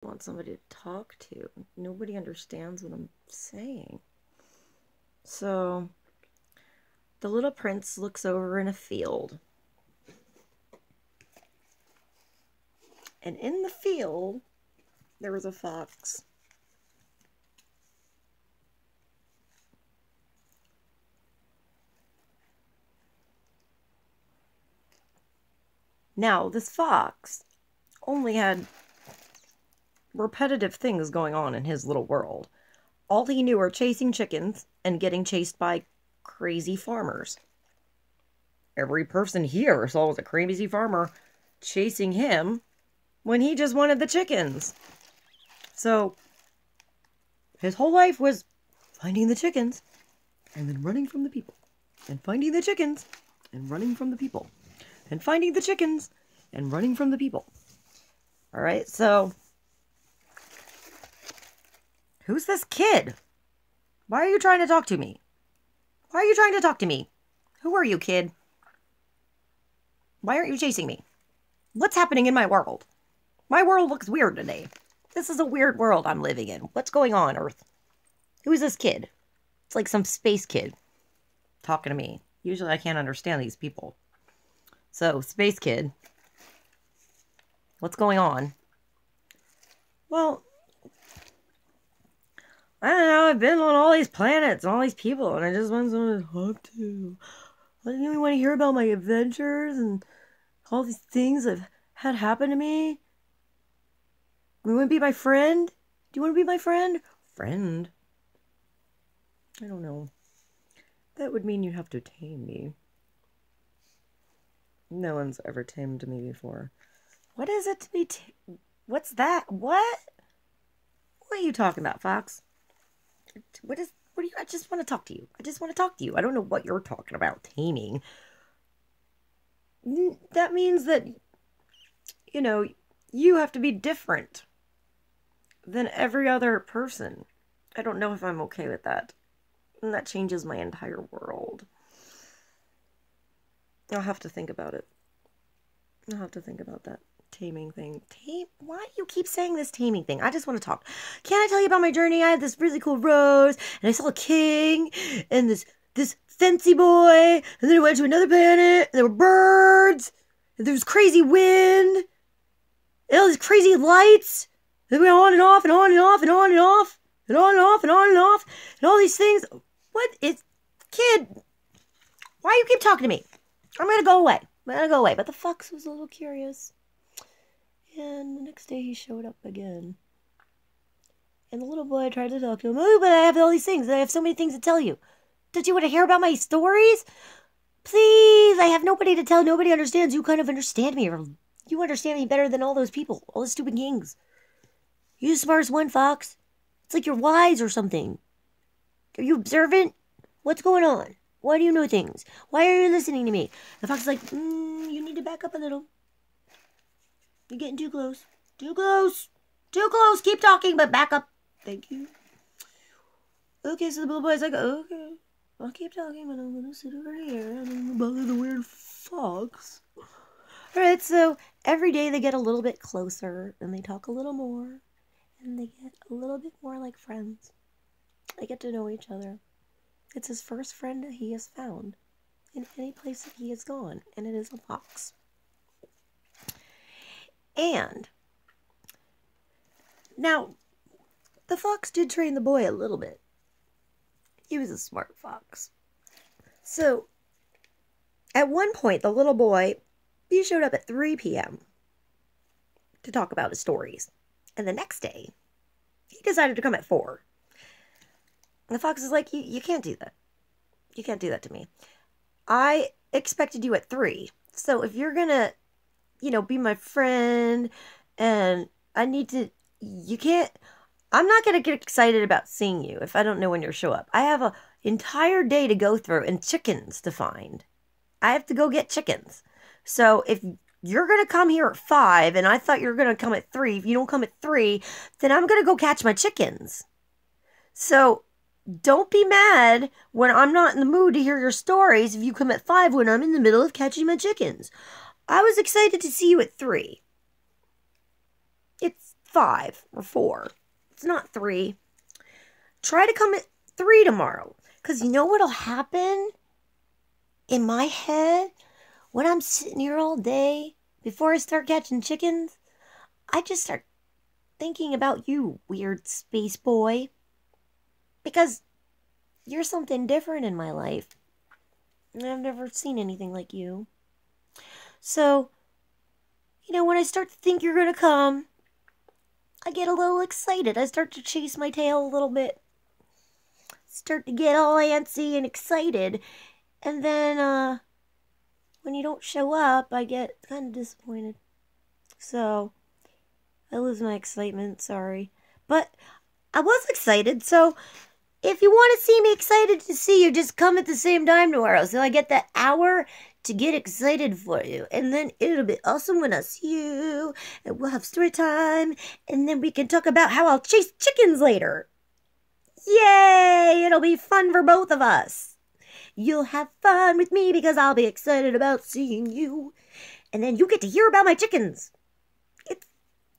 I want somebody to talk to. Nobody understands what I'm saying. So, the little prince looks over in a field. And in the field, there was a fox. Now, this fox only had repetitive things going on in his little world. All he knew were chasing chickens and getting chased by crazy farmers. Every person he ever saw was a crazy farmer chasing him when he just wanted the chickens. So, his whole life was finding the chickens and then running from the people. And finding the chickens and running from the people. And finding the chickens and running from the people. Alright, so who's this kid? Why are you trying to talk to me? Why are you trying to talk to me? Who are you, kid? Why aren't you chasing me? What's happening in my world? My world looks weird today. This is a weird world I'm living in. What's going on, Earth? Who is this kid? It's like some space kid talking to me. Usually I can't understand these people. So, space kid. What's going on? Well, I don't know. I've been on all these planets and all these people, and I just want someone to talk to. I didn't even want to hear about my adventures and all these things I've had happen to me. You want to be my friend? Do you want to be my friend? Friend? I don't know. That would mean you have to tame me. No one's ever tamed me before. What is it to be what's that? What? What are you talking about, Fox? What are you? I just want to talk to you. I just want to talk to you. I don't know what you're talking about, taming. That means that, you know, you have to be different than every other person. I don't know if I'm okay with that. And that changes my entire world. I'll have to think about it. I'll have to think about that taming thing. Why do you keep saying this taming thing? I just want to talk. Can I tell you about my journey? I had this really cool rose, and I saw a king, and this fancy boy, and then I went to another planet, and there were birds, and there was crazy wind, and all these crazy lights, and we went on and off, and on and off, and on and off, and on and off, and on and off, and all these things. What is, kid, why do you keep talking to me? I'm gonna go away. But the fox was a little curious. And the next day he showed up again. And the little boy tried to talk to him. Oh, but I have all these things. I have so many things to tell you. Don't you want to hear about my stories? Please, I have nobody to tell. Nobody understands. You kind of understand me. Or you understand me better than all those people. All the stupid kings. You're the smartest one, Fox. It's like you're wise or something. Are you observant? What's going on? Why do you know things? Why are you listening to me? The fox is like, you need to back up a little. You're getting too close. Too close. Too close. Keep talking, but back up. Thank you. Okay, so the little boy's like, okay, I'll keep talking, but I'm going to sit over here and I'm going to bother the weird fox. Alright, so every day they get a little bit closer and they talk a little more and they get a little bit more like friends. They get to know each other. It's his first friend that he has found in any place that he has gone, and it is a fox. And now, the fox did train the boy a little bit. He was a smart fox. So, at one point, the little boy, he showed up at 3 p.m. to talk about his stories. And the next day, he decided to come at 4. And the fox is like, you can't do that. You can't do that to me. I expected you at 3. So if you're gonna, be my friend, and I need to, I'm not gonna get excited about seeing you if I don't know when you show up. I have an entire day to go through and chickens to find. I have to go get chickens. So if you're gonna come here at 5, and I thought you were gonna come at 3, if you don't come at 3, then I'm gonna go catch my chickens. So don't be mad when I'm not in the mood to hear your stories if you come at 5 when I'm in the middle of catching my chickens. I was excited to see you at 3. It's 5 or 4. It's not 3. Try to come at 3 tomorrow. Because you know what'll happen? In my head, when I'm sitting here all day, before I start catching chickens, I just start thinking about you, weird space boy. Because you're something different in my life. And I've never seen anything like you. So, you know, when I start to think you're going to come, I get a little excited. I start to chase my tail a little bit. Start to get all antsy and excited. And then, when you don't show up, I get kind of disappointed. So, I lose my excitement, sorry. But I was excited, so if you want to see me excited to see you, just come at the same time tomorrow. So I get that hour to get excited for you. And then it'll be awesome when I see you. And we'll have story time. And then we can talk about how I'll chase chickens later. Yay! It'll be fun for both of us. You'll have fun with me because I'll be excited about seeing you. And then you get to hear about my chickens. It's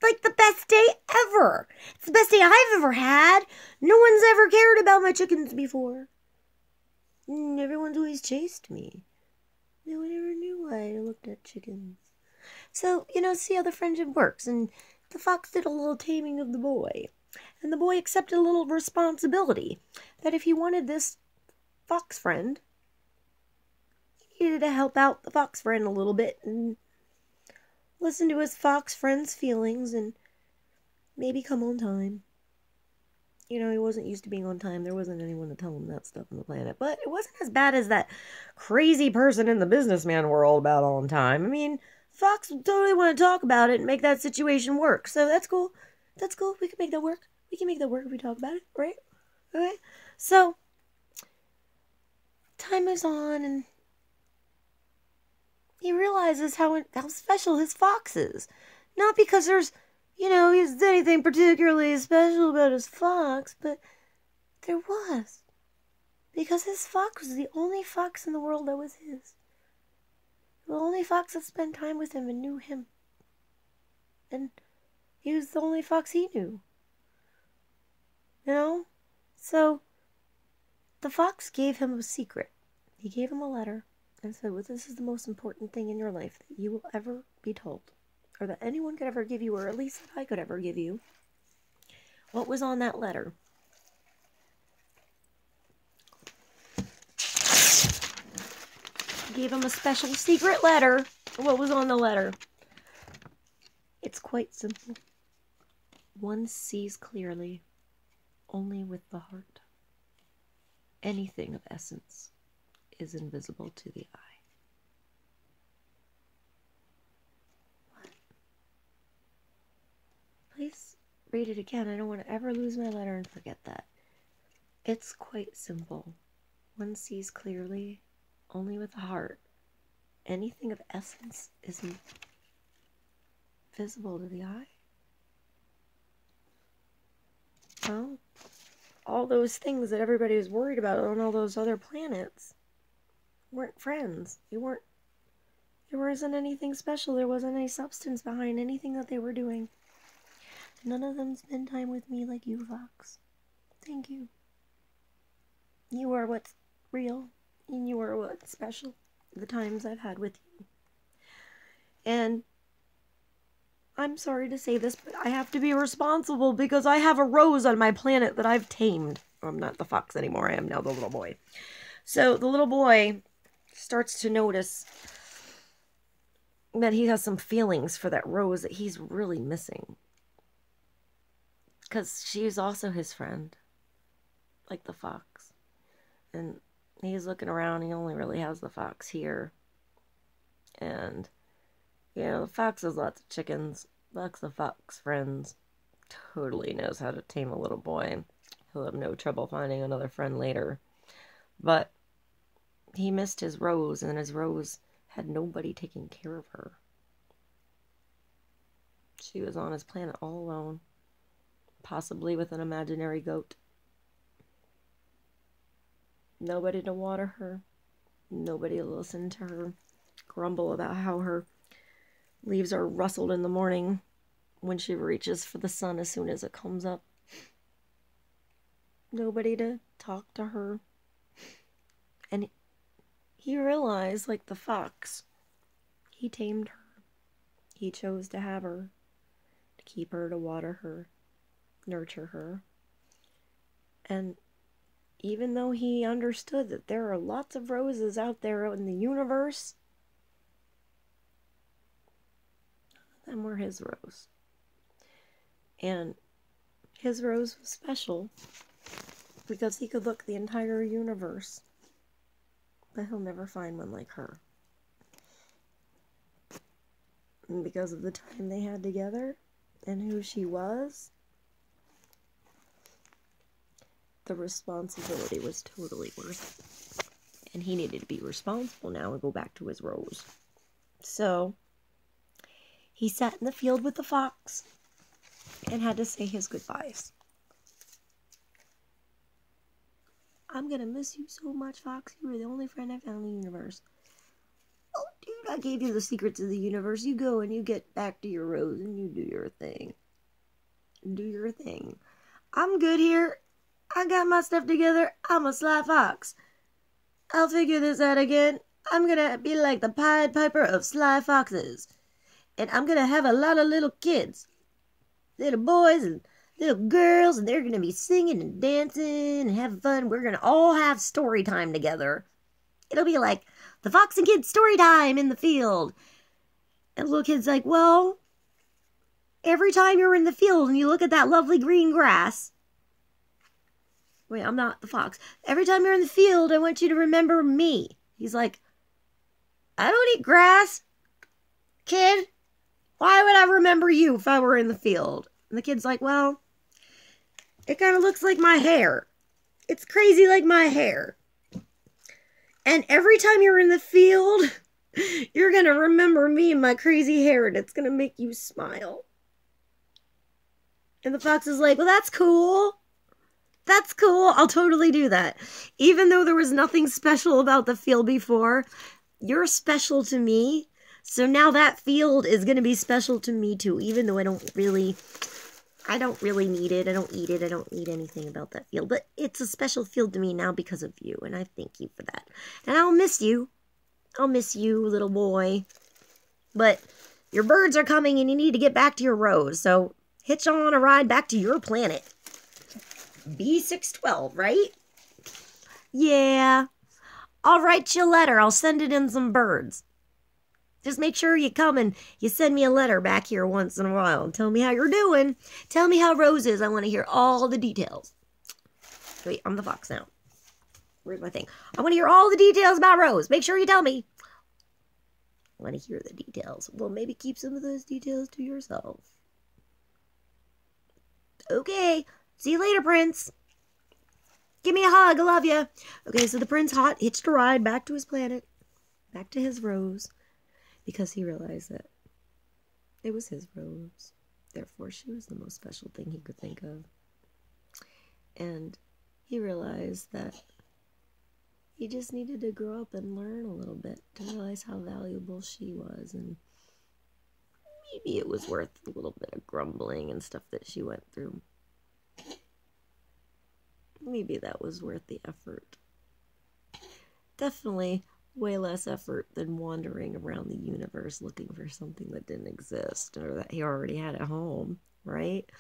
like the best day ever. It's the best day I've ever had. No one's ever cared about my chickens before. Everyone's always chased me. No one ever knew why I looked at chickens. So, you know, see how the friendship works. And the fox did a little taming of the boy. And the boy accepted a little responsibility. That if he wanted this fox friend, he needed to help out the fox friend a little bit. And listen to his fox friend's feelings. And maybe come on time. You know, he wasn't used to being on time. There wasn't anyone to tell him that stuff on the planet. But it wasn't as bad as that crazy person in the businessman world about on time. I mean, Fox totally want to talk about it and make that situation work. So that's cool. That's cool. We can make that work. We can make that work if we talk about it, right? Okay. So, time is on and he realizes how special his fox is. Not because there's, you know, he's anything particularly special about his fox, but there was. Because his fox was the only fox in the world that was his. The only fox that spent time with him and knew him. And he was the only fox he knew. You know? So, the fox gave him a secret. He gave him a letter and said, well, this is the most important thing in your life that you will ever be told. Or that anyone could ever give you, or at least that I could ever give you. What was on that letter? He gave him a special secret letter. What was on the letter? It's quite simple. One sees clearly only with the heart. Anything of essence is invisible to the eye. Please read it again. I don't want to ever lose my letter and forget that. It's quite simple. One sees clearly only with the heart. Anything of essence is visible to the eye. Well, all those things that everybody was worried about on all those other planets weren't friends. There wasn't anything special. There wasn't any substance behind anything that they were doing. None of them spend time with me like you, Fox. Thank you. You are what's real, and you are what's special. The times I've had with you. And I'm sorry to say this, but I have to be responsible because I have a rose on my planet that I've tamed. I'm not the fox anymore. I am now the little boy. So the little boy starts to notice that he has some feelings for that rose that he's really missing. Because she's also his friend, like the fox. And he's looking around, he only really has the fox here. And, you know, the fox has lots of chickens. Lots of fox friends. Totally knows how to tame a little boy. He'll have no trouble finding another friend later. But he missed his rose, and his rose had nobody taking care of her. She was on his planet all alone. Possibly with an imaginary goat. Nobody to water her. Nobody to listen to her grumble about how her leaves are rustled in the morning when she reaches for the sun as soon as it comes up. Nobody to talk to her. And he realized, like the fox, he tamed her. He chose to have her, to keep her, to water her, nurture her. And even though he understood that there are lots of roses out there in the universe, none of them were his rose. And his rose was special because he could look the entire universe, but he'll never find one like her. And because of the time they had together and who she was, the responsibility was totally worth it. And he needed to be responsible now and go back to his rose. So he sat in the field with the fox and had to say his goodbyes. I'm gonna miss you so much, Fox. You were the only friend I found in the universe. Oh, dude, I gave you the secrets of the universe. You go and you get back to your rose and you do your thing. Do your thing. I'm good here. I got my stuff together. I'm a sly fox. I'll figure this out again. I'm gonna be like the Pied Piper of sly foxes. And I'm gonna have a lot of little kids. Little boys and little girls, and they're going to be singing and dancing and having fun. We're going to all have story time together. It'll be like the Fox and Kids story time in the field. And the little kid's like, well, every time you're in the field and you look at that lovely green grass. Wait, I'm not the fox. Every time you're in the field, I want you to remember me. He's like, I don't eat grass, kid. Why would I remember you if I were in the field? And the kid's like, well, it kind of looks like my hair. It's crazy like my hair. And every time you're in the field, you're going to remember me and my crazy hair, and it's going to make you smile. And the fox is like, well, that's cool. That's cool. I'll totally do that. Even though there was nothing special about the field before, you're special to me. So now that field is going to be special to me too, even though I don't really need it. I don't eat it. I don't need anything about that field. But it's a special field to me now because of you, and I thank you for that. And I'll miss you. I'll miss you, little boy. But your birds are coming, and you need to get back to your rose. So hitch on a ride back to your planet. B612, right? Yeah. I'll write you a letter. I'll send it in some birds. Just make sure you come and you send me a letter back here once in a while and tell me how you're doing. Tell me how Rose is. I want to hear all the details. Wait, I'm the fox now. Where's my thing? I want to hear all the details about Rose. Make sure you tell me. I want to hear the details. Well, maybe keep some of those details to yourself. Okay. See you later, Prince. Give me a hug. I love you. Okay, so the Prince hitched a ride back to his planet. Back to his Rose. Because he realized that it was his rose. Therefore, she was the most special thing he could think of. And he realized that he just needed to grow up and learn a little bit to realize how valuable she was. And maybe it was worth a little bit of grumbling and stuff that she went through. Maybe that was worth the effort. Definitely way less effort than wandering around the universe looking for something that didn't exist or that he already had at home, right?